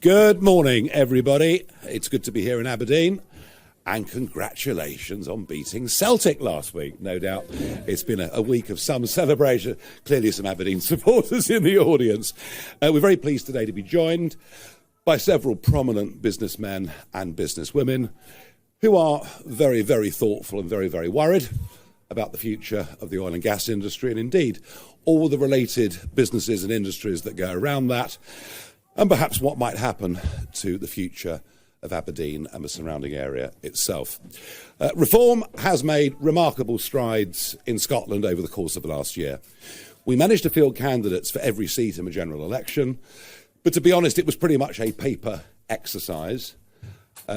Good morning, everybody. It's good to be here in Aberdeen. And congratulations on beating Celtic last week. No doubt it's been a week of some celebration. Clearly some Aberdeen supporters in the audience. We're very pleased today to be joined by several prominent businessmen and businesswomen who are very, very thoughtful and very, very worried about the future of the oil and gas industry and indeed all the related businesses and industries that go around that, and perhaps what might happen to the future of Aberdeen and the surrounding area itself. Reform has made remarkable strides in Scotland over the course of the last year. We managed to field candidates for every seat in the general election, but to be honest, it was pretty much a paper exercise.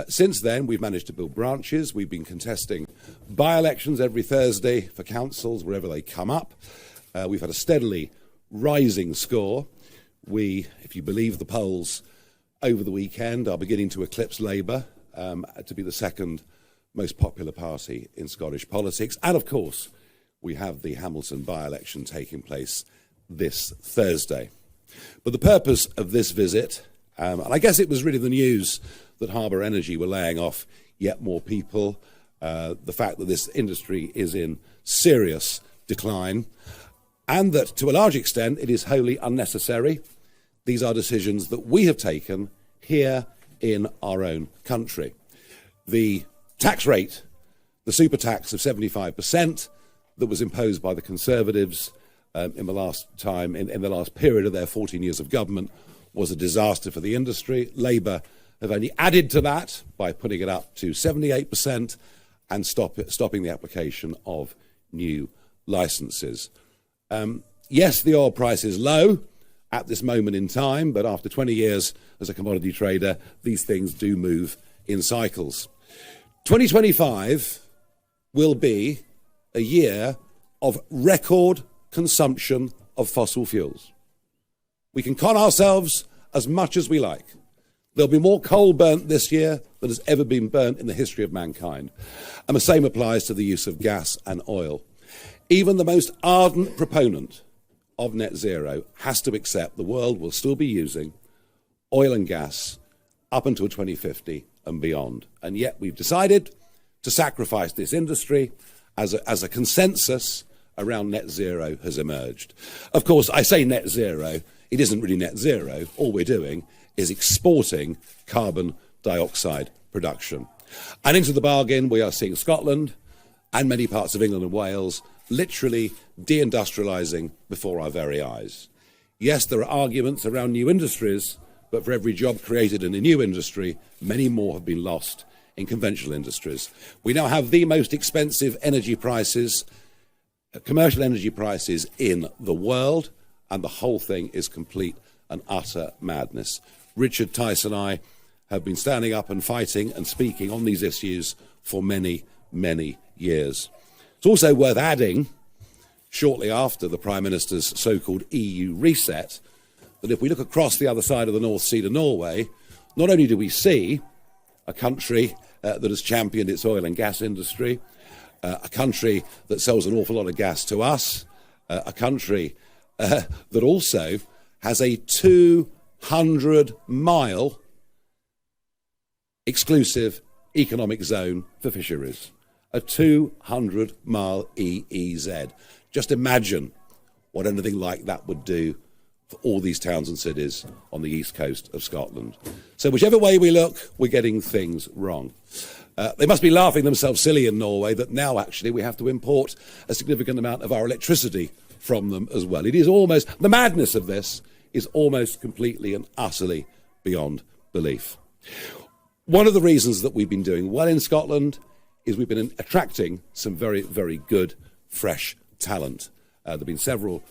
Since then, we've managed to build branches. We've been contesting by-elections every Thursday for councils, wherever they come up. We've had a steadily rising score. We, if you believe the polls, over the weekend are beginning to eclipse Labour to be the second most popular party in Scottish politics. And of course, we have the Hamilton by-election taking place this Thursday. But the purpose of this visit, and I guess it was really the news that Harbour Energy were laying off yet more people, the fact that this industry is in serious decline, and that to a large extent it is wholly unnecessary. These are decisions that we have taken here in our own country. The tax rate, the super tax of 75% that was imposed by the Conservatives in the last period of their 14 years of government, was a disaster for the industry. Labour have only added to that by putting it up to 78% and stopping the application of new licences. Yes, the oil price is low at this moment in time, but after 20 years as a commodity trader, these things do move in cycles. 2025 will be a year of record consumption of fossil fuels. We can con ourselves as much as we like. There'll be more coal burnt this year than has ever been burnt in the history of mankind. And the same applies to the use of gas and oil. Even the most ardent proponent of net zero has to accept the world will still be using oil and gas up until 2050 and beyond. And yet we've decided to sacrifice this industry as a consensus around net zero has emerged. Of course, I say net zero, it isn't really net zero. All we're doing is exporting carbon dioxide production. And into the bargain, we are seeing Scotland and many parts of England and Wales literally deindustrialising before our very eyes. Yes, there are arguments around new industries, but for every job created in a new industry, many more have been lost in conventional industries. We now have the most expensive energy prices, commercial energy prices in the world, and the whole thing is complete and utter madness. Richard, Tice and I have been standing up and fighting and speaking on these issues for many, many years. It's also worth adding, shortly after the Prime Minister's so-called EU reset, that if we look across the other side of the North Sea to Norway, not only do we see a country that has championed its oil and gas industry, a country that sells an awful lot of gas to us, a country that also has a 200-mile exclusive economic zone for fisheries. A 200-mile EEZ. Just imagine what anything like that would do for all these towns and cities on the east coast of Scotland. So whichever way we look, we're getting things wrong. They must be laughing themselves silly in Norway that now actually we have to import a significant amount of our electricity from them as well. It is almost, the madness of this is almost completely and utterly beyond belief. One of the reasons that we've been doing well in Scotland is we've been attracting some very, very good, fresh talent. There have been several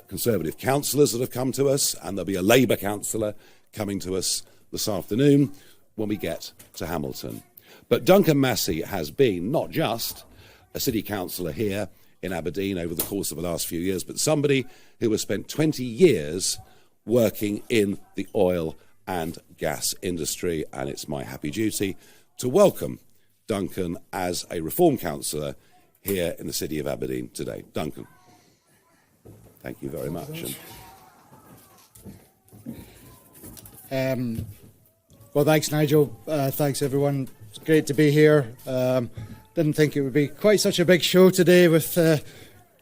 Conservative councillors that have come to us, and there'll be a Labour councillor coming to us this afternoon when we get to Hamilton. But Duncan Massey has been not just a city councillor here in Aberdeen over the course of the last few years, but somebody who has spent 20 years working in the oil and gas industry, and it's my happy duty to welcome Duncan as a Reform councillor here in the city of Aberdeen today. Duncan. Thank you very much. Well, thanks, Nigel. Thanks, everyone. It's great to be here. Didn't think it would be quite such a big show today with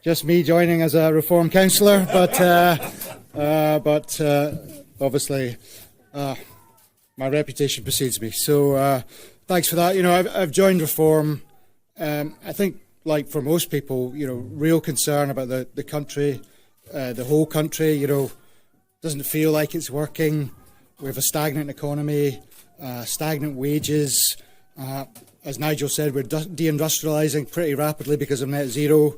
just me joining as a Reform councillor, but obviously my reputation precedes me. So thanks for that. You know, I've joined Reform. I think, like for most people, you know, real concern about the country, the whole country. You know, doesn't feel like it's working. We have a stagnant economy, stagnant wages. As Nigel said, we're deindustrialising pretty rapidly because of net zero.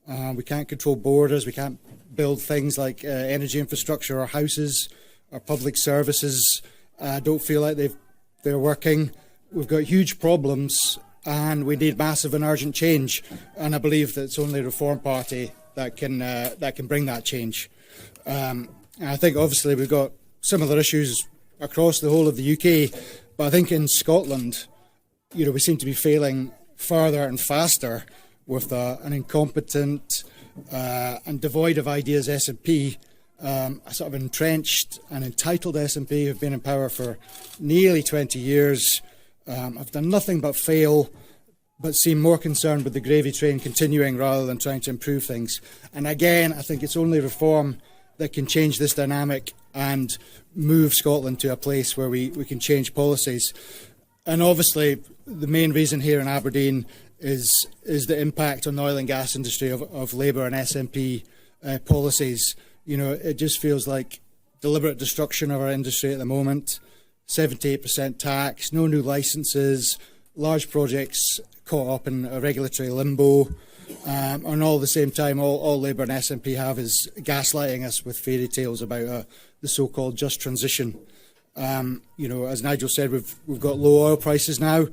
We can't control borders. We can't build things like energy infrastructure or houses or public services. Don't feel like they're working. We've got huge problems and we need massive and urgent change. And I believe that it's only the Reform Party that can bring that change. And I think obviously we've got similar issues across the whole of the UK, but I think in Scotland, you know, we seem to be failing further and faster with an incompetent and devoid of ideas SNP, a sort of entrenched and entitled SNP who've been in power for nearly 20 years, have done nothing but fail, but seem more concerned with the gravy train continuing rather than trying to improve things. And again, I think it's only Reform that can change this dynamic and move Scotland to a place where we can change policies. And obviously, the main reason here in Aberdeen is the impact on the oil and gas industry of Labour and SNP policies. You know, it just feels like deliberate destruction of our industry at the moment. 78% tax, no new licences, large projects caught up in a regulatory limbo. And all at the same time, all Labour and SNP have is gaslighting us with fairy tales about the so-called just transition. You know, as Nigel said, we've got low oil prices now.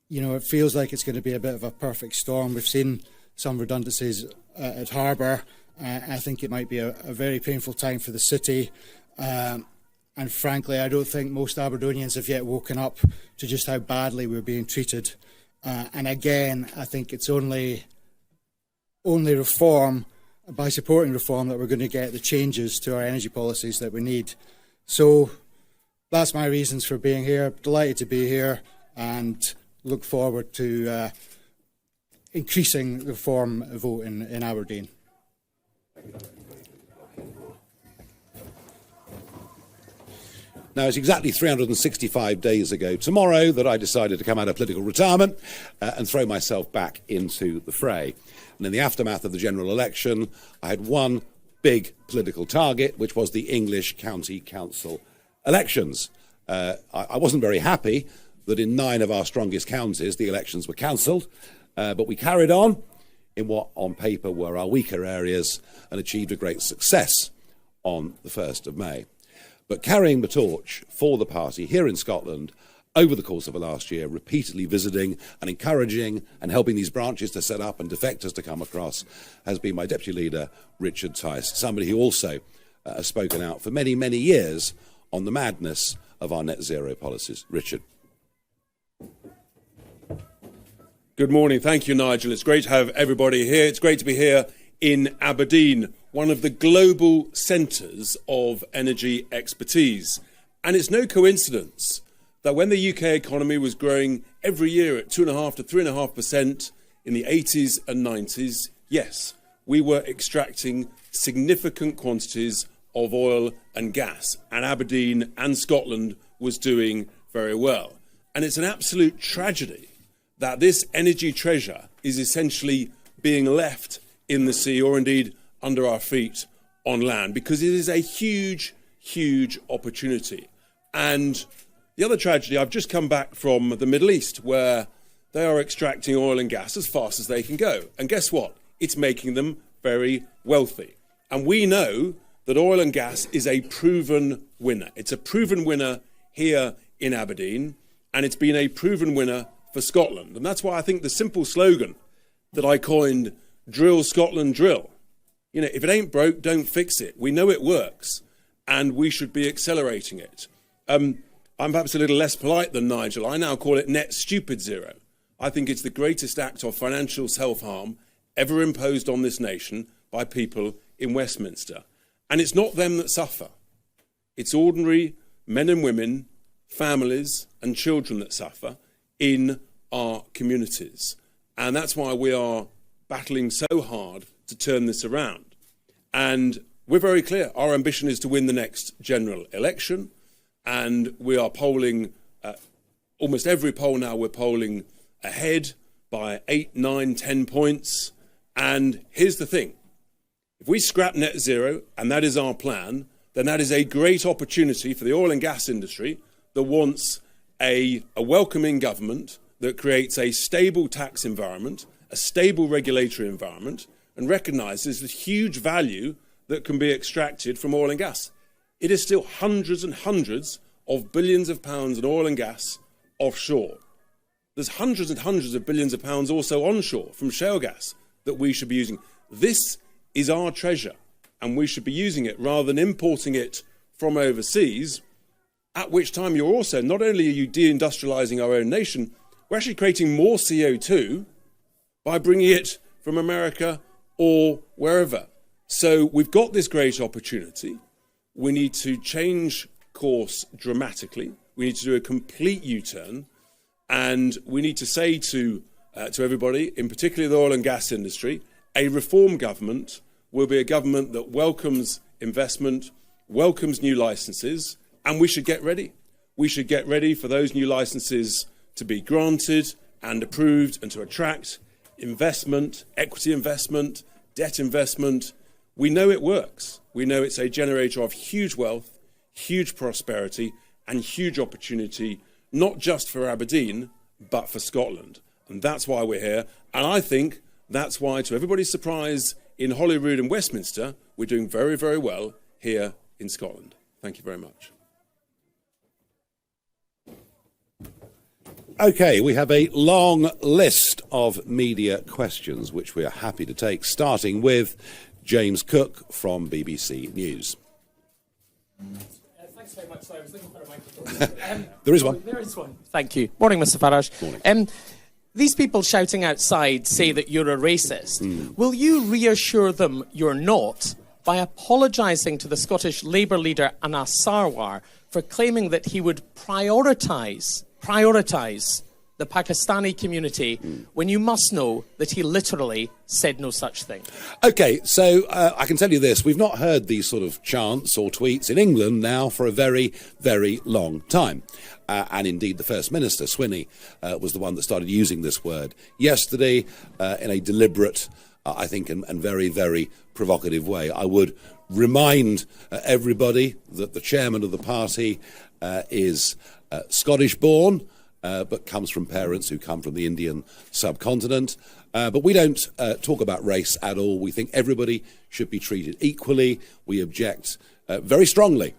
You know, it feels like it's going to be a bit of a perfect storm. We've seen some redundancies at Harbour. I think it might be a very painful time for the city. And frankly, I don't think most Aberdonians have yet woken up to just how badly we're being treated. And again, I think it's only Reform, by supporting Reform, that we're going to get the changes to our energy policies that we need. So that's my reasons for being here. Delighted to be here and look forward to increasing the Reform vote in Aberdeen. Now, it's exactly 365 days ago tomorrow that I decided to come out of political retirement and throw myself back into the fray. And in the aftermath of the general election, I had one big political target, which was the English County Council elections. I wasn't very happy that in 9 of our strongest counties the elections were cancelled, but we carried on in what on paper were our weaker areas and achieved a great success on the 1st of May. But carrying the torch for the party here in Scotland over the course of the last year, repeatedly visiting and encouraging and helping these branches to set up and defectors to come across, has been my deputy leader, Richard Tice, somebody who also has spoken out for many, many years on the madness of our net zero policies. Richard. Good morning. Thank you, Nigel. It's great to have everybody here. It's great to be here in Aberdeen, one of the global centres of energy expertise. And it's no coincidence that when the UK economy was growing every year at 2.5 to 3.5% in the 80s and 90s, yes, we were extracting significant quantities of oil and gas, and Aberdeen and Scotland was doing very well. And it's an absolute tragedy that this energy treasure is essentially being left in the sea, or indeed under our feet on land, because it is a huge, huge opportunity. And the other tragedy, I've just come back from the Middle East, where they are extracting oil and gas as fast as they can go. And guess what? It's making them very wealthy. And we know that oil and gas is a proven winner. It's a proven winner here in Aberdeen, and it's been a proven winner for Scotland. And that's why I think the simple slogan that I coined, "Drill Scotland, drill." You know, if it ain't broke, don't fix it. We know it works, and we should be accelerating it. I'm perhaps a little less polite than Nigel. I now call it net stupid zero. I think it's the greatest act of financial self-harm ever imposed on this nation by people in Westminster. And it's not them that suffer. It's ordinary men and women, families and children that suffer in our communities. And that's why we are battling so hard to turn this around. And we're very clear. Our ambition is to win the next general election. And we are polling, almost every poll now, we're polling ahead by 8, 9, 10 points. And here's the thing. If we scrap net zero, and that is our plan, then that is a great opportunity for the oil and gas industry that wants a welcoming government that creates a stable tax environment, a stable regulatory environment, and recognises the huge value that can be extracted from oil and gas. It is still hundreds and hundreds of billions of pounds in oil and gas offshore. There's hundreds and hundreds of billions of pounds also onshore from shale gas that we should be using. This is our treasure, and we should be using it rather than importing it from overseas, at which time you're also, not only are you deindustrialising our own nation, we're actually creating more CO2 by bringing it from America or wherever. So we've got this great opportunity. We need to change course dramatically. We need to do a complete U-turn, and we need to say to everybody, in particular the oil and gas industry, a reform government will be a government that welcomes investment, welcomes new licences, and we should get ready. We should get ready for those new licences to be granted and approved and to attract investment, equity investment, debt investment. We know it works. We know it's a generator of huge wealth, huge prosperity and huge opportunity, not just for Aberdeen, but for Scotland. And that's why we're here. And I think that's why, to everybody's surprise, in Holyrood and Westminster, we're doing very, very well here in Scotland. Thank you very much. OK, we have a long list of media questions, which we are happy to take, starting with James Cook from BBC News. Thanks very much. Sorry, I was looking for a microphone. There is one. There is one. Thank you. Morning, Mr Farage. Morning. These people shouting outside say that you're a racist. Will you reassure them you're not by apologising to the Scottish Labour leader Anas Sarwar for claiming that he would prioritise the Pakistani community when you must know that he literally said no such thing? OK, so I can tell you this. We've not heard these sort of chants or tweets in England now for a very, very long time. And indeed, the First Minister, Swinney, was the one that started using this word yesterday in a deliberate, I think, and very, very provocative way. I would remind everybody that the chairman of the party is Scottish-born, but comes from parents who come from the Indian subcontinent. But we don't talk about race at all. We think everybody should be treated equally. We object very strongly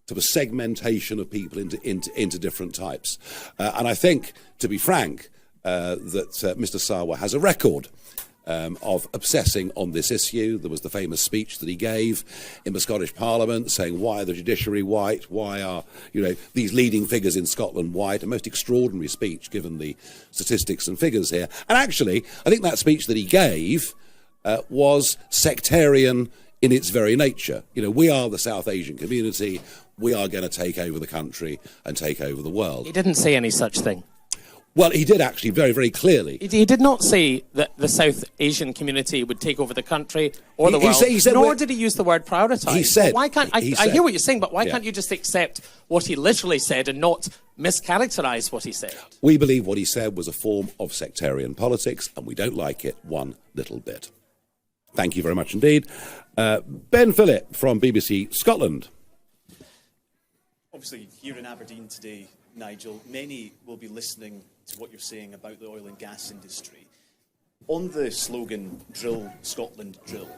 to the segmentation of people into different types. And I think, to be frank, that Mr Sarwar has a record of obsessing on this issue. There was the famous speech that he gave in the Scottish Parliament saying, why are the judiciary white? Why are, these leading figures in Scotland white? A most extraordinary speech, given the statistics and figures here. And actually, I think that speech that he gave was sectarian in its very nature. We are the South Asian community. We are going to take over the country and take over the world. He didn't say any such thing. Well, he did actually very, very clearly. He did not say that the South Asian community would take over the country or the world, nor did he use the word prioritise. He said... Why can't I hear what you're saying, but why can't you just accept what he literally said and not mischaracterise what he said? We believe what he said was a form of sectarian politics, and we don't like it one little bit. Thank you very much indeed. Ben Phillip from BBC Scotland. Obviously, here in Aberdeen today, Nigel, many will be listening to what you're saying about the oil and gas industry. On the slogan, Drill Scotland Drill,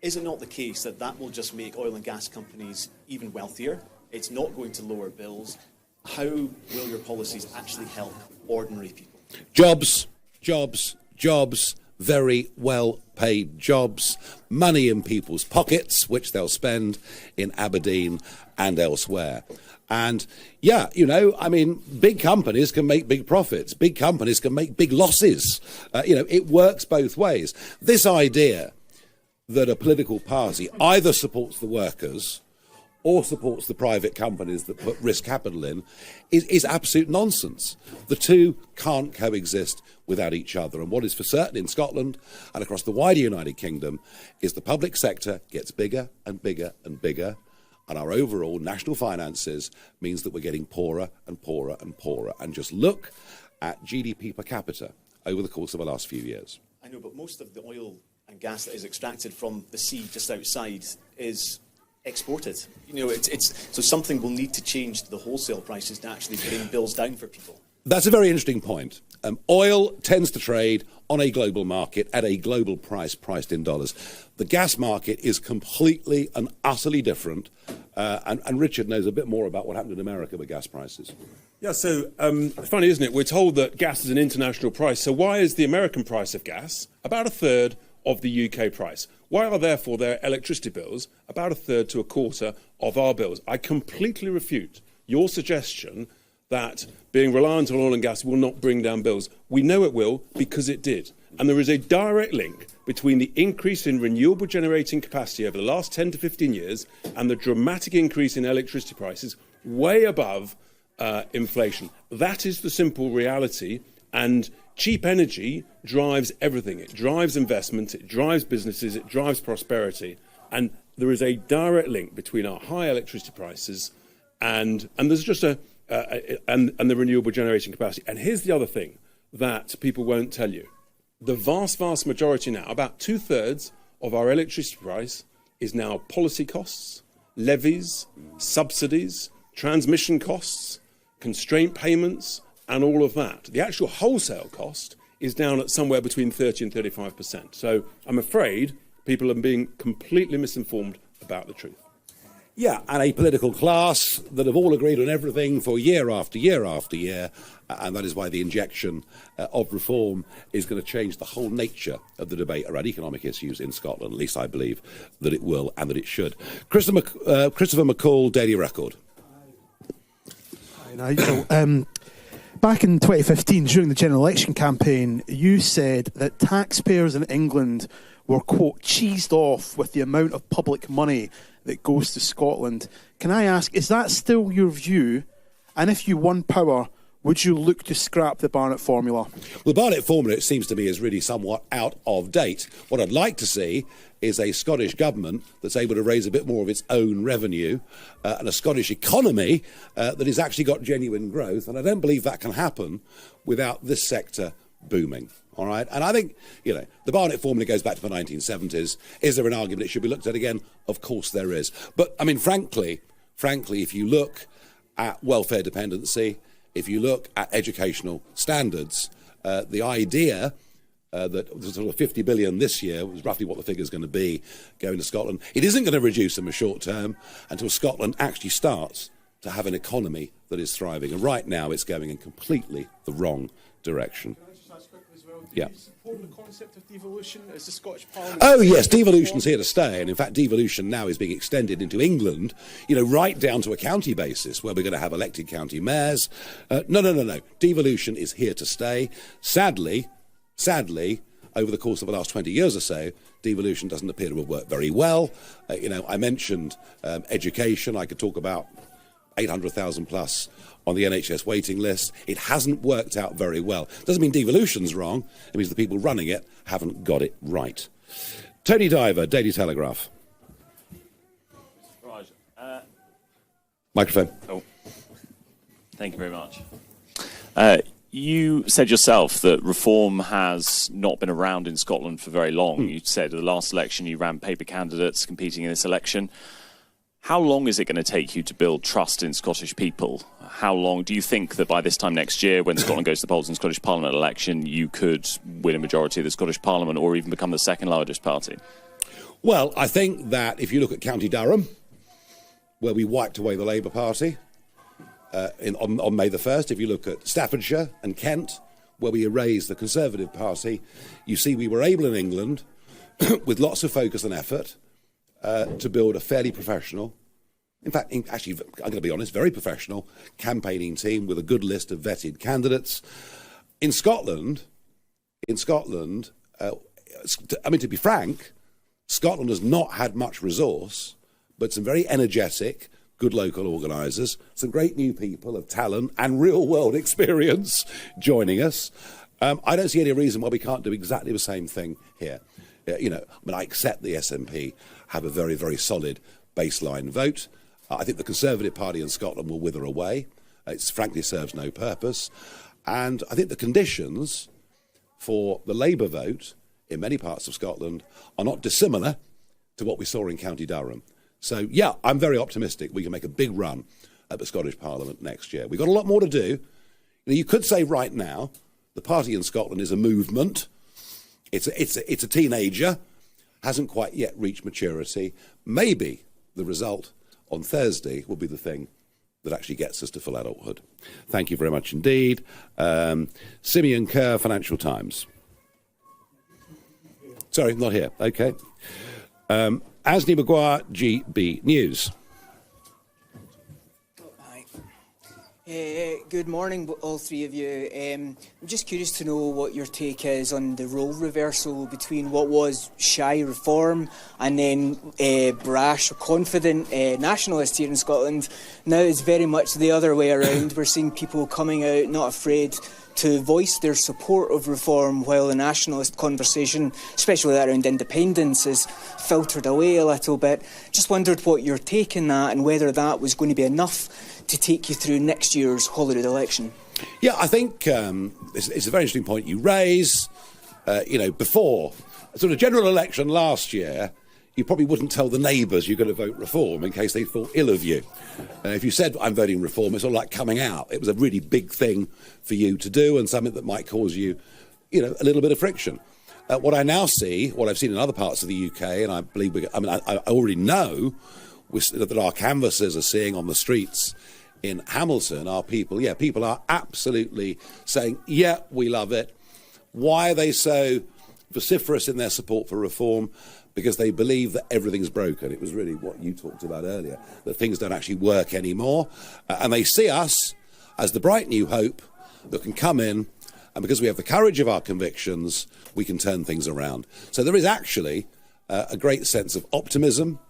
is it not the case that that will just make oil and gas companies even wealthier? It's not going to lower bills. How will your policies actually help ordinary people? Jobs, jobs, jobs, very well-paid jobs, money in people's pockets, which they'll spend in Aberdeen and elsewhere. And, yeah, big companies can make big profits. Big companies can make big losses. It works both ways. This idea that a political party either supports the workers or supports the private companies that put risk capital in is absolute nonsense. The two can't coexist without each other. And what is for certain in Scotland and across the wider United Kingdom is the public sector gets bigger and bigger and bigger, and our overall national finances means that we're getting poorer and poorer and poorer. And just look at GDP per capita over the course of the last few years. I know, but most of the oil and gas that is extracted from the sea just outside is exported. You know, so something will need to change the wholesale prices to actually bring bills down for people. That's a very interesting point. Oil tends to trade on a global market at a global price priced in dollars. The gas market is completely and utterly different. And Richard knows a bit more about what happened in America with gas prices. Yeah, so funny, isn't it? We're told that gas is an international price. So why is the American price of gas about a third of the UK price? Why are therefore their electricity bills about a third to a quarter of our bills? I completely refute your suggestion that being reliant on oil and gas will not bring down bills. We know it will because it did. And there is a direct link between the increase in renewable generating capacity over the last 10 to 15 years and the dramatic increase in electricity prices way above inflation. That is the simple reality. And cheap energy drives everything. It drives investment, it drives businesses, it drives prosperity. And there is a direct link between our high electricity prices and there's just and the renewable generation capacity. And here's the other thing that people won't tell you. The vast, vast majority now, about 2/3 of our electricity price is now policy costs, levies, subsidies, transmission costs, constraint payments, and all of that. The actual wholesale cost is down at somewhere between 30 and 35%. So I'm afraid people are being completely misinformed about the truth. Yeah, and a political class that have all agreed on everything for year after year after year, and that is why the injection of reform is going to change the whole nature of the debate around economic issues in Scotland. At least I believe that it will and that it should. Christopher McCall, Daily Record. Hi, Nigel. Back in 2015, during the general election campaign, you said that taxpayers in England were, quote, cheesed off with the amount of public money that goes to Scotland. Can I ask, is that still your view? And if you won power, would you look to scrap the Barnett formula? Well, the Barnett formula, it seems to me, is really somewhat out of date. What I'd like to see is a Scottish government that's able to raise a bit more of its own revenue and a Scottish economy that has actually got genuine growth. And I don't believe that can happen without this sector booming. All right. And I think, the Barnett formula goes back to the 1970s. Is there an argument it should be looked at again? Of course there is. But, I mean, frankly, if you look at welfare dependency, if you look at educational standards, the idea that sort of 50 billion this year was roughly what the figure is going to be going to Scotland. It isn't going to reduce in the short term until Scotland actually starts to have an economy that is thriving. And right now it's going in completely the wrong direction. Do you support the concept of devolution as the Scottish Parliament? Oh, yes, devolution's here to stay. And in fact, devolution now is being extended into England, right down to a county basis where we're going to have elected county mayors. No. Devolution is here to stay. Sadly, over the course of the last 20 years or so, devolution doesn't appear to have worked very well. I mentioned education. I could talk about 800,000 plus on the NHS waiting list. It hasn't worked out very well. Doesn't mean devolution's wrong. It means the people running it haven't got it right. Tony Diver, Daily Telegraph. Farage, Microphone. Oh, thank you very much. You said yourself that reform has not been around in Scotland for very long. You said at the last election you ran paper candidates competing in this election. How long is it going to take you to build trust in Scottish people? How long do you think that by this time next year, when Scotland goes to the polls in the Scottish Parliament election, you could win a majority of the Scottish Parliament or even become the second largest party? Well, I think that if you look at County Durham, where we wiped away the Labour Party on May the 1st, if you look at Staffordshire and Kent, where we erased the Conservative Party, you see we were able in England, with lots of focus and effort, to build a fairly professional, in fact, actually, I'm going to be honest, very professional campaigning team with a good list of vetted candidates. In Scotland, I mean, to be frank, Scotland has not had much resource but some very energetic, good local organisers, some great new people of talent and real-world experience joining us. I don't see any reason why we can't do exactly the same thing here. I accept the SNP have a very, very solid baseline vote. I think the Conservative Party in Scotland will wither away. It frankly serves no purpose. And I think the conditions for the Labour vote in many parts of Scotland are not dissimilar to what we saw in County Durham. So, yeah, I'm very optimistic we can make a big run at the Scottish Parliament next year. We've got a lot more to do. You could say right now the party in Scotland is a movement. It's a teenager, hasn't quite yet reached maturity. Maybe the result on Thursday will be the thing that actually gets us to full adulthood. Thank you very much indeed. Simeon Kerr, Financial Times. Sorry, not here. Okay. Asni Maguire, GB News. Good morning, all three of you. I'm just curious to know what your take is on the role reversal between what was shy reform and then brash or confident nationalists here in Scotland. Now it's very much the other way around. We're seeing people coming out not afraid to voice their support of reform, while the nationalist conversation, especially that around independence, is filtered away a little bit. Just wondered what your take on that and whether that was going to be enough to take you through next year's Holyrood election. Yeah, I think it's a very interesting point you raise. Before sort of general election last year, you probably wouldn't tell the neighbours you're going to vote reform in case they thought ill of you. If you said, I'm voting reform, it's all like coming out. It was a really big thing for you to do and something that might cause you, a little bit of friction. What I now see, what I've seen in other parts of the UK, and I believe, I already know that our canvassers are seeing on the streets in Hamilton are people are absolutely saying, yeah, we love it. Why are they so vociferous in their support for reform? Because they believe that everything's broken. It was really what you talked about earlier, that things don't actually work anymore. And they see us as the bright new hope that can come in, and because we have the courage of our convictions, we can turn things around. So there is actually a great sense of optimism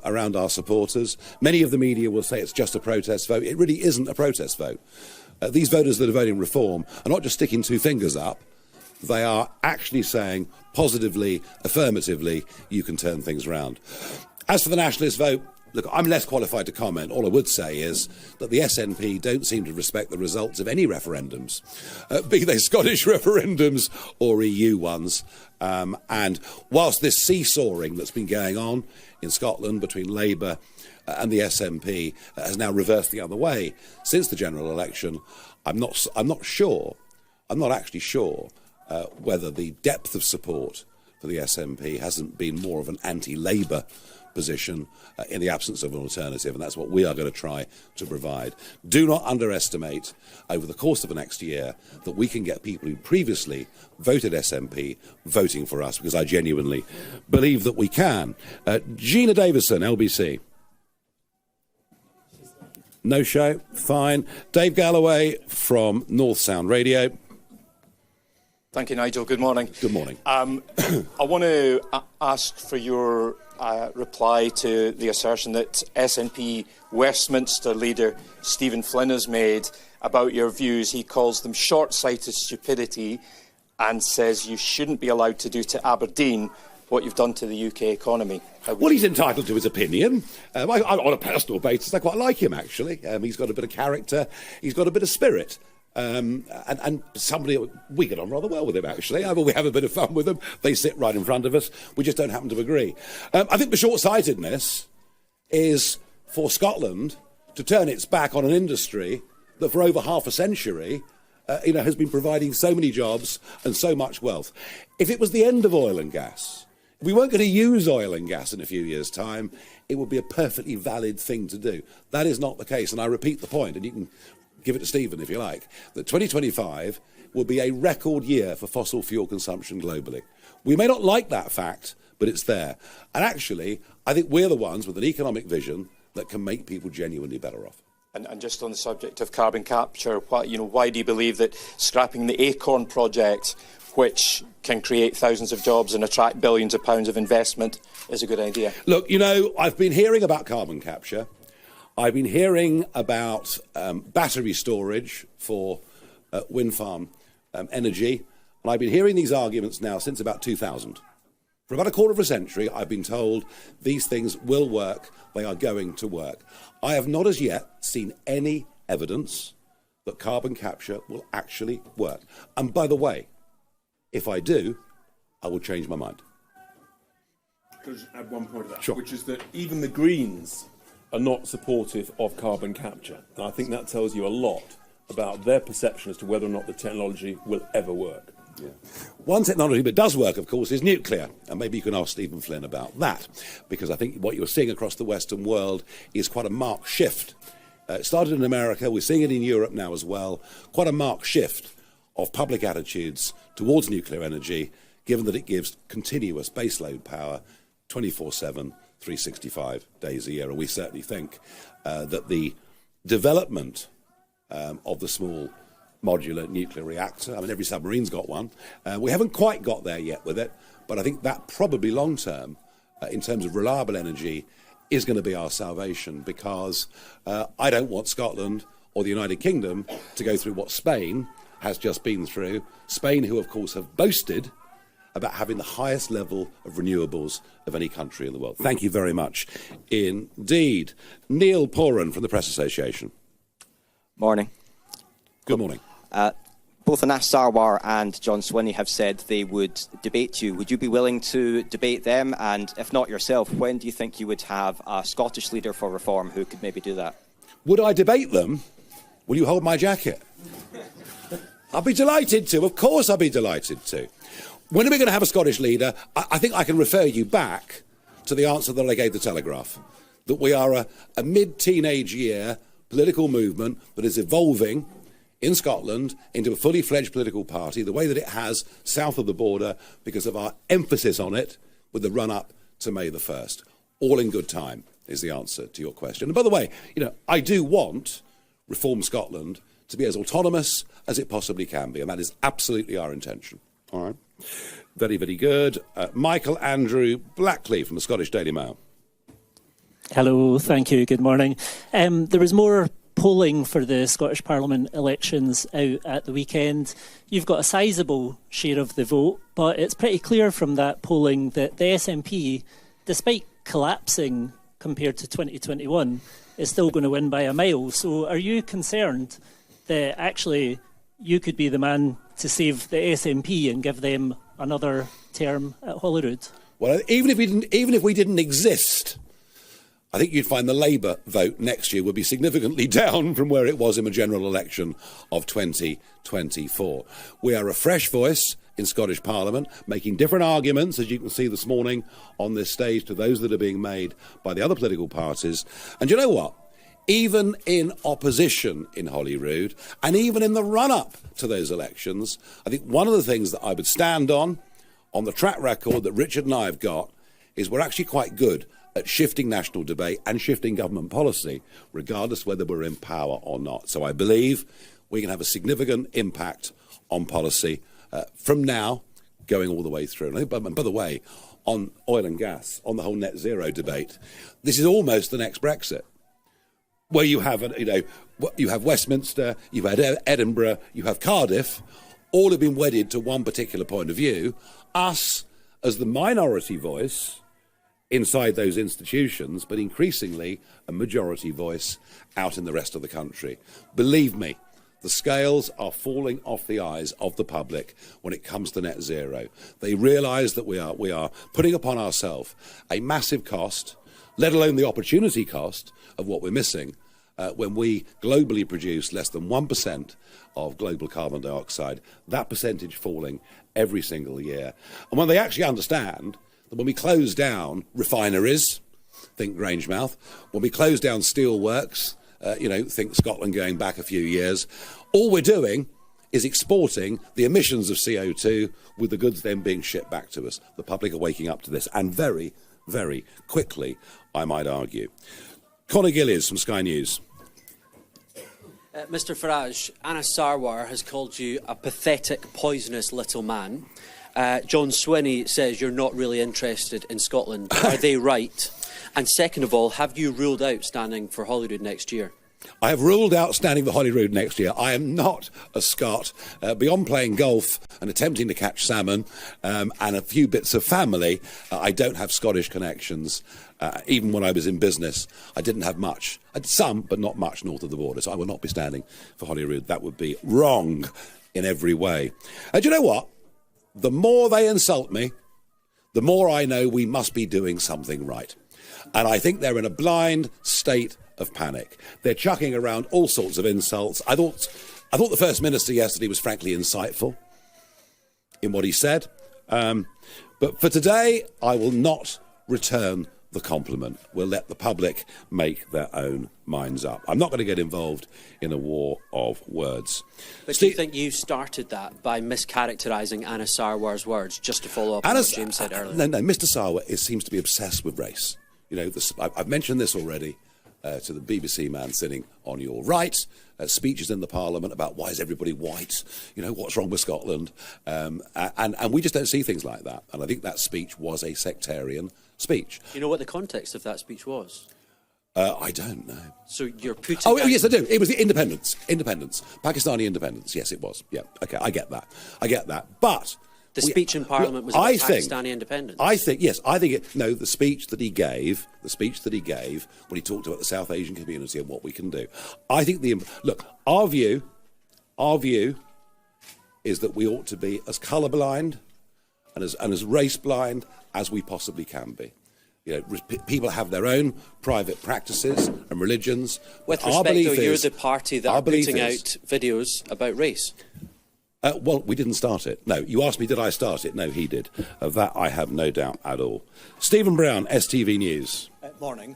around our supporters. Many of the media will say it's just a protest vote. It really isn't a protest vote. These voters that are voting reform are not just sticking two fingers up. They are actually saying positively, affirmatively, you can turn things around. As for the nationalist vote, look, I'm less qualified to comment. All I would say is that the SNP don't seem to respect the results of any referendums, be they Scottish referendums or EU ones. And whilst this seesawing that's been going on in Scotland between Labour and the SNP has now reversed the other way since the general election, I'm not actually sure whether the depth of support for the SNP hasn't been more of an anti-Labour position in the absence of an alternative, and that's what we are going to try to provide. Do not underestimate over the course of the next year that we can get people who previously voted SNP voting for us, because I genuinely believe that we can. Gina Davison, LBC. No show? Fine. Dave Galloway from North Sound Radio. Thank you, Nigel. Good morning. Good morning. I want to ask for your reply to the assertion that SNP Westminster leader Stephen Flynn has made about your views. He calls them short-sighted stupidity and says you shouldn't be allowed to do to Aberdeen what you've done to the UK economy. Well, he's entitled to his opinion. On a personal basis, I quite like him, actually. He's got a bit of character. He's got a bit of spirit. And somebody, we get on rather well with him, actually. We have a bit of fun with them. They sit right in front of us. We just don't happen to agree. I think the short-sightedness is for Scotland to turn its back on an industry that for over half a century has been providing so many jobs and so much wealth. If it was the end of oil and gas, if we weren't going to use oil and gas in a few years' time, it would be a perfectly valid thing to do. That is not the case, and I repeat the point, and you can give it to Stephen if you like, that 2025 will be a record year for fossil fuel consumption globally. We may not like that fact, but it's there. And actually, I think we're the ones with an economic vision that can make people genuinely better off. And just on the subject of carbon capture, why do you believe that scrapping the Acorn project, which can create thousands of jobs and attract billions of pounds of investment, is a good idea? Look, I've been hearing about carbon capture. I've been hearing about battery storage for wind farm energy. And I've been hearing these arguments now since about 2000. For about a quarter of a century, I've been told these things will work, they are going to work. I have not as yet seen any evidence that carbon capture will actually work. And by the way, if I do, I will change my mind. Can I just add one point to that? Sure. Which is that even the Greens are not supportive of carbon capture. And I think that tells you a lot about their perception as to whether or not the technology will ever work. Yeah. One technology that does work, of course, is nuclear. And maybe you can ask Stephen Flynn about that, because I think what you're seeing across the Western world is quite a marked shift. It started in America, we're seeing it in Europe now as well, quite a marked shift of public attitudes towards nuclear energy, given that it gives continuous baseload power 24/7, 365 days a year. And we certainly think that the development of the small modular nuclear reactor. I mean, every submarine's got one. We haven't quite got there yet with it, but I think that probably long term, in terms of reliable energy, is going to be our salvation, because I don't want Scotland or the United Kingdom to go through what Spain has just been through. Spain, who of course have boasted about having the highest level of renewables of any country in the world. Thank you very much indeed. Neil Poran from the Press Association. Morning. Good morning. Both Anas Sarwar and John Swinney have said they would debate you. Would you be willing to debate them? And if not yourself, when do you think you would have a Scottish leader for reform who could maybe do that? Would I debate them? Will you hold my jacket? I'll be delighted to. Of course I'll be delighted to. When are we going to have a Scottish leader? I think I can refer you back to the answer that I gave the Telegraph, that we are a mid-teenage year political movement that is evolving in Scotland into a fully fledged political party, the way that it has south of the border, because of our emphasis on it with the run-up to May the 1st. All in good time is the answer to your question. And by the way, I do want Reform Scotland to be as autonomous as it possibly can be, and that is absolutely our intention. All right. Very, very good. Michael Andrew Blackley from the Scottish Daily Mail. Hello, thank you. Good morning. There was more polling for the Scottish Parliament elections out at the weekend. You've got a sizable share of the vote, but it's pretty clear from that polling that the SNP, despite collapsing compared to 2021, is still going to win by a mile. So are you concerned that actually you could be the man to save the SNP and give them another term at Holyrood? Well, even if we didn't exist, I think you'd find the Labour vote next year would be significantly down from where it was in the general election of 2024. We are a fresh voice in Scottish Parliament, making different arguments, as you can see this morning on this stage, to those that are being made by the other political parties. And you know what? Even in opposition in Holyrood, and even in the run-up to those elections, I think one of the things that I would stand on the track record that Richard and I have got, is we're actually quite good at shifting national debate and shifting government policy, regardless whether we're in power or not. So I believe we can have a significant impact on policy from now going all the way through. And by the way, on oil and gas, on the whole net zero debate, this is almost the next Brexit, where you have, you have Westminster, you've had Edinburgh, you have Cardiff, all have been wedded to one particular point of view. Us, as the minority voice inside those institutions, but increasingly a majority voice out in the rest of the country. Believe me, the scales are falling off the eyes of the public when it comes to net zero. They realise that we are putting upon ourselves a massive cost, let alone the opportunity cost of what we're missing when we globally produce less than 1% of global carbon dioxide, that percentage falling every single year. And when they actually understand that when we close down refineries, think Grangemouth, when we close down steelworks, think Scotland going back a few years, all we're doing is exporting the emissions of CO2 with the goods then being shipped back to us. The public are waking up to this, and very, very quickly, I might argue. Conor Gillies from Sky News. Mr Farage, Anna Sarwar has called you a pathetic, poisonous little man. John Swinney says you're not really interested in Scotland. Are they right? And second of all, have you ruled out standing for Holyrood next year? I have ruled out standing for Holyrood next year. I am not a Scot. Beyond playing golf and attempting to catch salmon and a few bits of family, I don't have Scottish connections. Even when I was in business, I didn't have much. I had some, but not much north of the border. So I will not be standing for Holyrood. That would be wrong in every way. And do you know what? The more they insult me, the more I know we must be doing something right. And I think they're in a blind state of panic. They're chucking around all sorts of insults. I thought the First Minister yesterday was frankly insightful in what he said. But for today, I will not return the compliment. We'll let the public make their own minds up. I'm not going to get involved in a war of words. But do you think you started that by mischaracterising Anna Sarwar's words, just to follow up on what James said earlier? No, Mr Sarwar seems to be obsessed with race. You know, I've mentioned this already to the BBC man sitting on your right, speeches in the Parliament about why is everybody white, you know, what's wrong with Scotland, and we just don't see things like that. And I think that speech was a sectarian speech. You know what the context of that speech was? I don't know. So you're putting... Oh, yes, I do. It was the independence. Pakistani independence. Yes, it was. Yeah, OK, I get that. But... The speech in Parliament was about Pakistani independence. The speech that he gave when he talked about the South Asian community and what we can do. I think our view is that we ought to be as colourblind and as race blind as we possibly can be. You know, people have their own private practices and religions. With respect, though, you're the party that are putting out videos about race. Well, we didn't start it. No, you asked me, did I start it? No, he did. Of that, I have no doubt at all. Stephen Brown, STV News. Morning.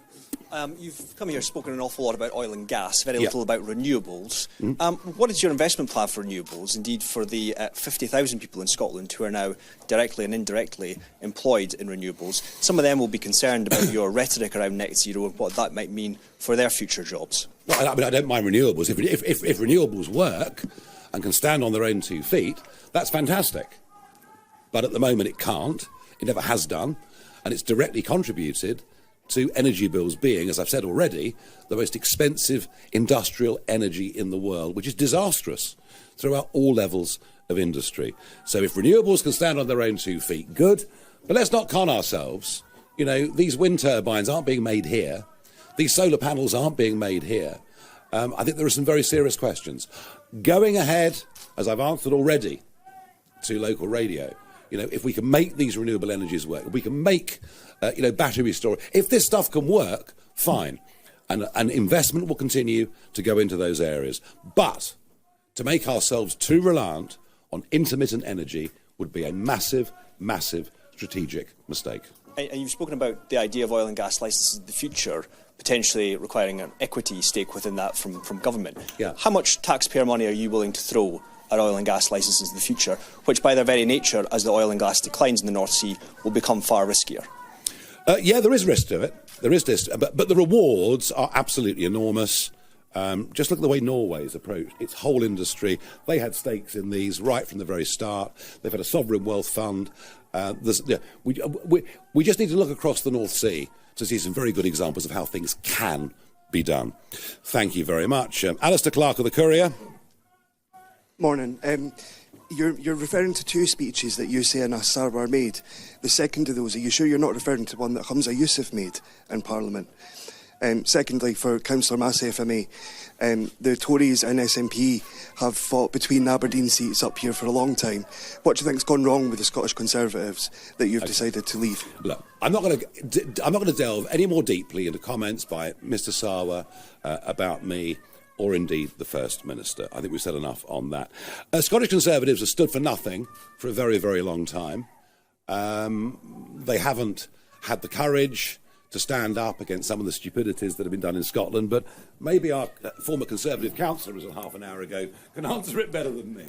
You've come here spoken an awful lot about oil and gas, very little about renewables. What is your investment plan for renewables, indeed for the 50,000 people in Scotland who are now directly and indirectly employed in renewables? Some of them will be concerned about your rhetoric around net zero and what that might mean for their future jobs. Well, I mean, I don't mind renewables. If renewables work and can stand on their own 2 feet, that's fantastic. But at the moment it can't, it never has done, and it's directly contributed to energy bills being, as I've said already, the most expensive industrial energy in the world, which is disastrous throughout all levels of industry. So if renewables can stand on their own 2 feet, good, but let's not con ourselves. You know, these wind turbines aren't being made here, these solar panels aren't being made here. I think there are some very serious questions. Going ahead, as I've answered already to local radio, you know, if we can make these renewable energies work, if we can make, battery storage, if this stuff can work, fine. And investment will continue to go into those areas. But to make ourselves too reliant on intermittent energy would be a massive, massive strategic mistake. And you've spoken about the idea of oil and gas licences in the future, potentially requiring an equity stake within that from government. Yeah. How much taxpayer money are you willing to throw at oil and gas licences in the future, which by their very nature, as the oil and gas declines in the North Sea, will become far riskier? Yeah, there is risk to it. There is this, but the rewards are absolutely enormous. Just look at the way Norway's approached its whole industry. They had stakes in these right from the very start. They've had a sovereign wealth fund. We just need to look across the North Sea to see some very good examples of how things can be done. Thank you very much. Alistair Clark of the Courier. Morning. You're referring to 2 speeches that you say Anna Sarwar made. The second of those, are you sure you're not referring to one that Hamza Yousaf made in Parliament? Secondly, for Councillor Massey, if I may, the Tories and SNP have fought between Aberdeen seats up here for a long time. What do you think's gone wrong with the Scottish Conservatives that you've decided to leave? Look, I'm not going to delve any more deeply into comments by Mr Sarwar about me, or indeed the First Minister. I think we've said enough on that. Scottish Conservatives have stood for nothing for a very, very long time. They haven't had the courage to stand up against some of the stupidities that have been done in Scotland, but maybe our former Conservative councillor, as of half an hour ago, can answer it better than me.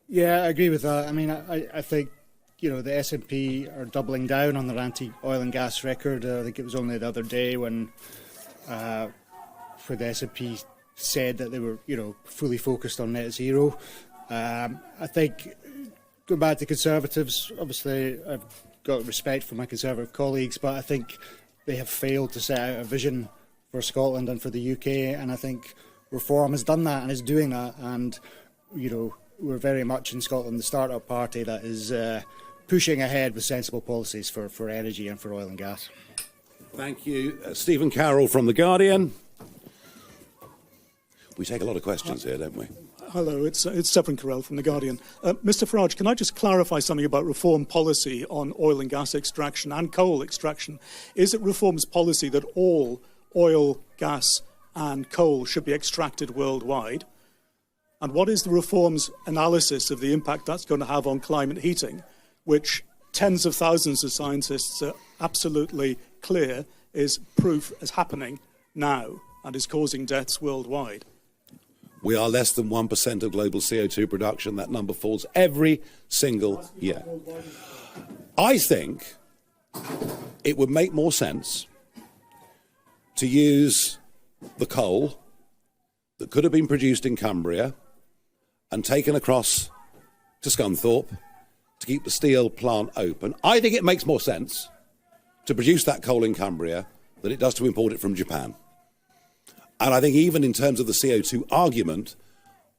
Yeah, I agree with that. I mean, I think, the SNP are doubling down on their anti-oil and gas record. I think it was only the other day when, for the SNP said that they were, fully focused on net zero. I think, going back to Conservatives, obviously I've got respect for my Conservative colleagues, but I think they have failed to set out a vision for Scotland and for the UK, and I think Reform has done that and is doing that, and, we're very much in Scotland the start-up party that is pushing ahead with sensible policies for energy and for oil and gas. Thank you. Stephen Carroll from The Guardian. We take a lot of questions here, don't we? Hello, it's Stephen Carell from The Guardian. Mr Farage, can I just clarify something about Reform policy on oil and gas extraction and coal extraction? Is it Reform's policy that all oil, gas and coal should be extracted worldwide? And what is the Reform's analysis of the impact that's going to have on climate heating, which tens of thousands of scientists are absolutely clear is proof is happening now and is causing deaths worldwide? We are less than 1% of global CO2 production. That number falls every single year. I think it would make more sense to use the coal that could have been produced in Cumbria and taken across to Scunthorpe to keep the steel plant open. I think it makes more sense to produce that coal in Cumbria than it does to import it from Japan. And I think even in terms of the CO2 argument,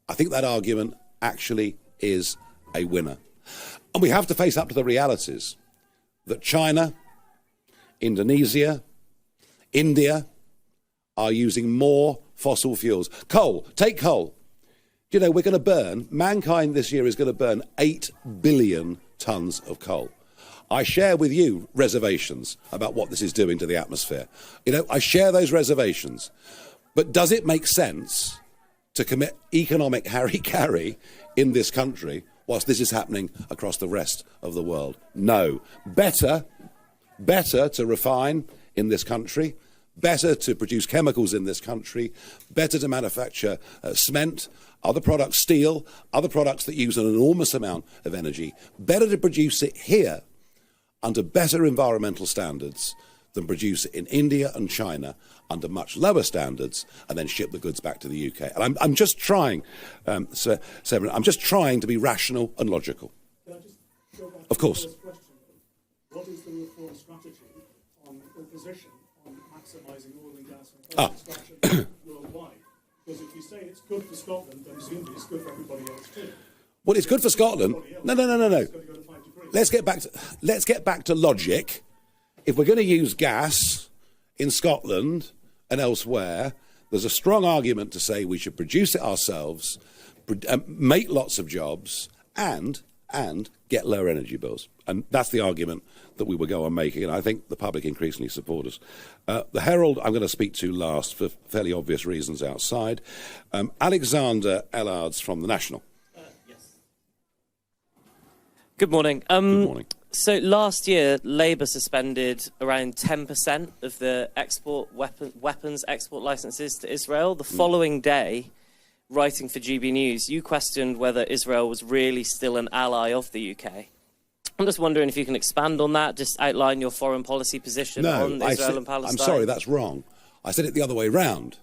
I think that argument actually is a winner. And we have to face up to the realities that China, Indonesia, India are using more fossil fuels. Coal, take coal. We're going to burn, mankind this year is going to burn 8 billion tonnes of coal. I share with you reservations about what this is doing to the atmosphere. I share those reservations. But does it make sense to commit economic harry-carry in this country whilst this is happening across the rest of the world? No. Better to refine in this country, better to produce chemicals in this country, better to manufacture cement, other products, steel, other products that use an enormous amount of energy. Better to produce it here under better environmental standards than produce it in India and China under much lower standards and then ship the goods back to the UK. And I'm just trying, Sir Severin, I'm just trying to be rational and logical. Can I just go back of course. To the first question? What is the Reform strategy on the position on maximising oil and gas and coal extraction worldwide? Because if you say it's good for Scotland, then presumably it's good for everybody else too. Well, it's good for Scotland. No. Let's get back to logic. If we're going to use gas in Scotland and elsewhere, there's a strong argument to say we should produce it ourselves, make lots of jobs, and get lower energy bills. And that's the argument that we will go on making, and I think the public increasingly support us. The Herald I'm going to speak to last for fairly obvious reasons outside. Alexander Ellards from The National. Yes. Good morning. Good morning. So last year, Labour suspended around 10% of the weapons export licences to Israel. The following day, writing for GB News, you questioned whether Israel was really still an ally of the UK. I'm just wondering if you can expand on that, just outline your foreign policy position on Israel and Palestine. I'm sorry, that's wrong. I said it the other way round.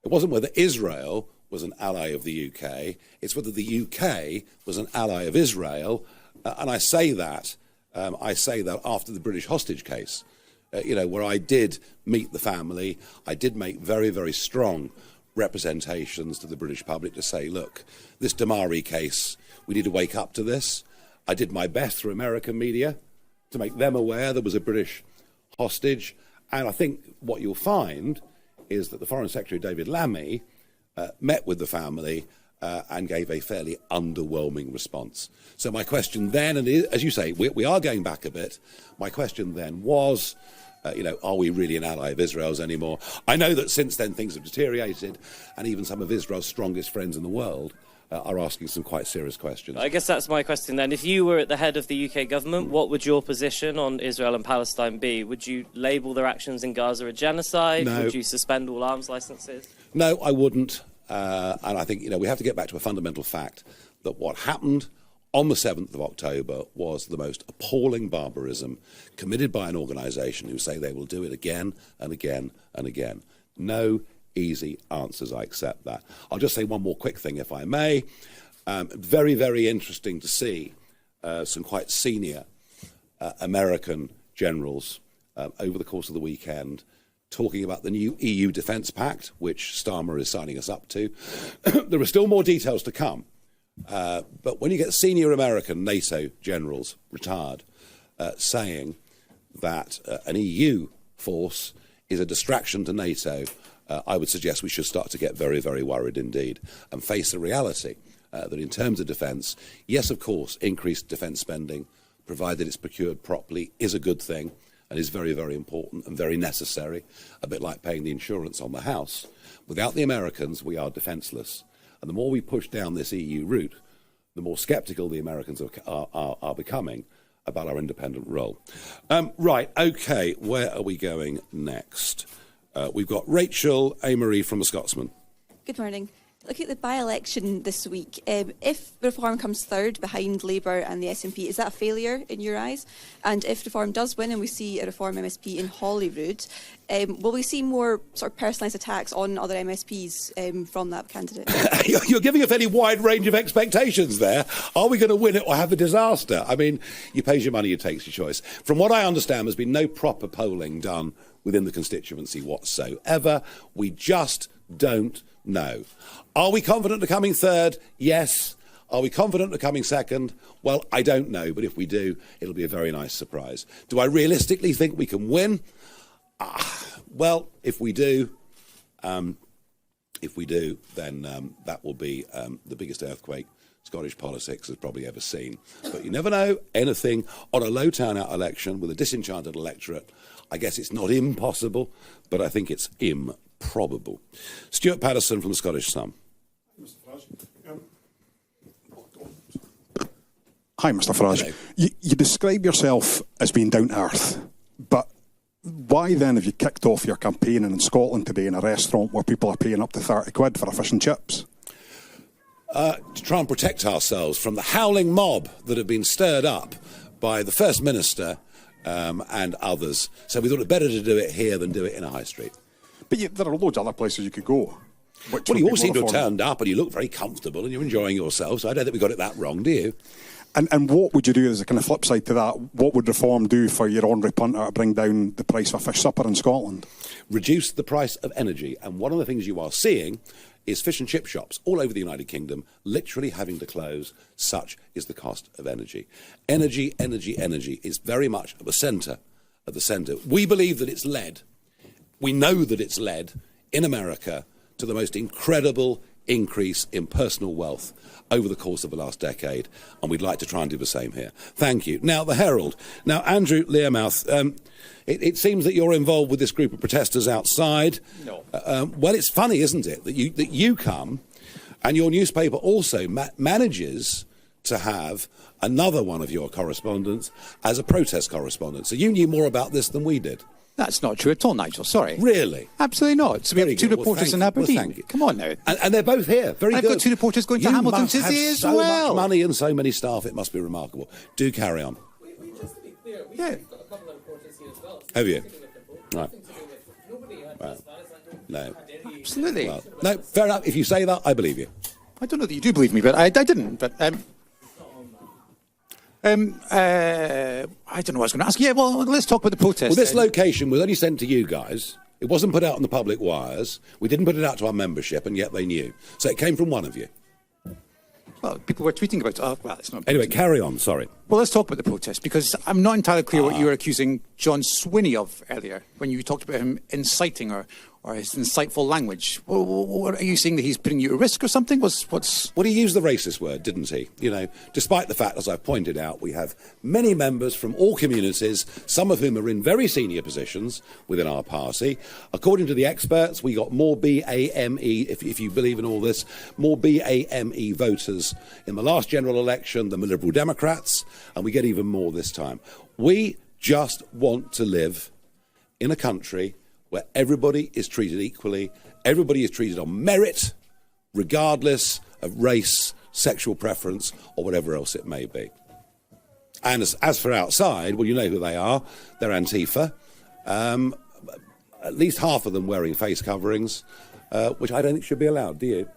It wasn't whether Israel was an ally of the UK, it's whether the UK was an ally of Israel, and I say that after the British hostage case, where I did meet the family, I did make very, very strong representations to the British public to say, look, this Damari case, we need to wake up to this. I did my best through American media to make them aware there was a British hostage. And I think what you'll find is that the Foreign Secretary, David Lammy, met with the family and gave a fairly underwhelming response. So my question then, and as you say, we are going back a bit, my question then was, are we really an ally of Israel's anymore? I know that since then things have deteriorated, and even some of Israel's strongest friends in the world are asking some quite serious questions. I guess that's my question then. If you were at the head of the UK government, what would your position on Israel and Palestine be? Would you label their actions in Gaza a genocide? No. Would you suspend all arms licences? No, I wouldn't. And I think, we have to get back to a fundamental fact that what happened on the 7th of October was the most appalling barbarism committed by an organisation who say they will do it again and again and again. No easy answers. I accept that. I'll just say one more quick thing, if I may. Very, very interesting to see some quite senior American generals over the course of the weekend talking about the new EU Defence Pact, which Starmer is signing us up to. There are still more details to come. But when you get senior American NATO generals, retired, saying that an EU force is a distraction to NATO, I would suggest we should start to get very, very worried indeed and face the reality that in terms of defence, yes, of course, increased defence spending, provided it's procured properly, is a good thing and is very, very important and very necessary, a bit like paying the insurance on the house. Without the Americans, we are defenceless. And the more we push down this EU route, the more sceptical the Americans are becoming about our independent role. Right, OK, where are we going next? We've got Rachel Amory from The Scotsman. Good morning. Looking at the by-election this week, if Reform comes third behind Labour and the SNP, is that a failure in your eyes? And if Reform does win and we see a Reform MSP in Holyrood, will we see more sort of personalised attacks on other MSPs from that candidate? You're giving a fairly wide range of expectations there. Are we going to win it or have a disaster? I mean, you pays your money, you takes your choice. From what I understand, there's been no proper polling done within the constituency whatsoever. We just don't know. Are we confident of coming third? Yes. Are we confident of coming second? Well, I don't know, but if we do, it'll be a very nice surprise. Do I realistically think we can win? Well, if we do, then that will be the biggest earthquake Scottish politics has probably ever seen. But you never know. Anything on a low turnout election with a disenchanted electorate, I guess it's not impossible, but I think it's improbable. Stuart Patterson from the Scottish Sun. Hi, Mr. Farage. You describe yourself as being down to earth, but why then have you kicked off your campaigning in Scotland today in a restaurant where people are paying up to 30 quid for a fish and chips? To try and protect ourselves from the howling mob that have been stirred up by the First Minister and others. So we thought it better to do it here than do it in a high street. But there are loads of other places you could go. Well, you all seem to have turned up and you look very comfortable and you're enjoying yourself, so I don't think we got it that wrong, do you? And what would you do as a kind of flip side to that? What would Reform do for your ornery punter to bring down the price of a fish supper in Scotland? Reduce the price of energy. And one of the things you are seeing is fish and chip shops all over the United Kingdom literally having to close. Such is the cost of energy. Energy is very much at the centre of the centre. We believe that it's led. We know that it's led in America to the most incredible increase in personal wealth over the course of the last decade, and we'd like to try and do the same here. Thank you. Now, the Herald. Now, Andrew Learmouth, it seems that you're involved with this group of protesters outside. No. Well, it's funny, isn't it, that you come and your newspaper also manages to have another one of your correspondents as a protest correspondent. So you knew more about this than we did. That's not true at all, Nigel. Sorry. Really? Absolutely not. So we have two reporters in Aberdeen. Well, thank you. Come on now. And they're both here. Very I've good. got two reporters going to Hamilton must today have as so well. much money and so many staff. It must be remarkable. Do carry on. Just to be clear, we've got a couple of reporters here as well. Have you? Right. No. Absolutely. Well, no, fair enough. If you say that, I believe you. I don't know that you do believe me, but I didn't. But I don't know what I was going to ask. Yeah, well, let's talk about the protest. Well, this location was only sent to you guys. It wasn't put out on the public wires. We didn't put it out to our membership, and yet they knew. So it came from one of you. Well, people were tweeting about it. Oh, well, it's not. Anyway, carry on. Sorry. Well, let's talk about the protest, because I'm not entirely clear what you were accusing John Swinney of earlier when you talked about him inciting or his insightful language. What, are you saying that he's putting you at risk or something? Well, he used the racist word, didn't he? You know, despite the fact, as I've pointed out, we have many members from all communities, some of whom are in very senior positions within our party. According to the experts, we got more BAME, if you believe in all this, more BAME voters in the last general election than the Liberal Democrats, and we get even more this time. We just want to live in a country where everybody is treated equally, everybody is treated on merit, regardless of race, sexual preference, or whatever else it may be. And as for outside, well, you know who they are. They're Antifa. At least half of them wearing face coverings. which I don't think should be allowed, do you?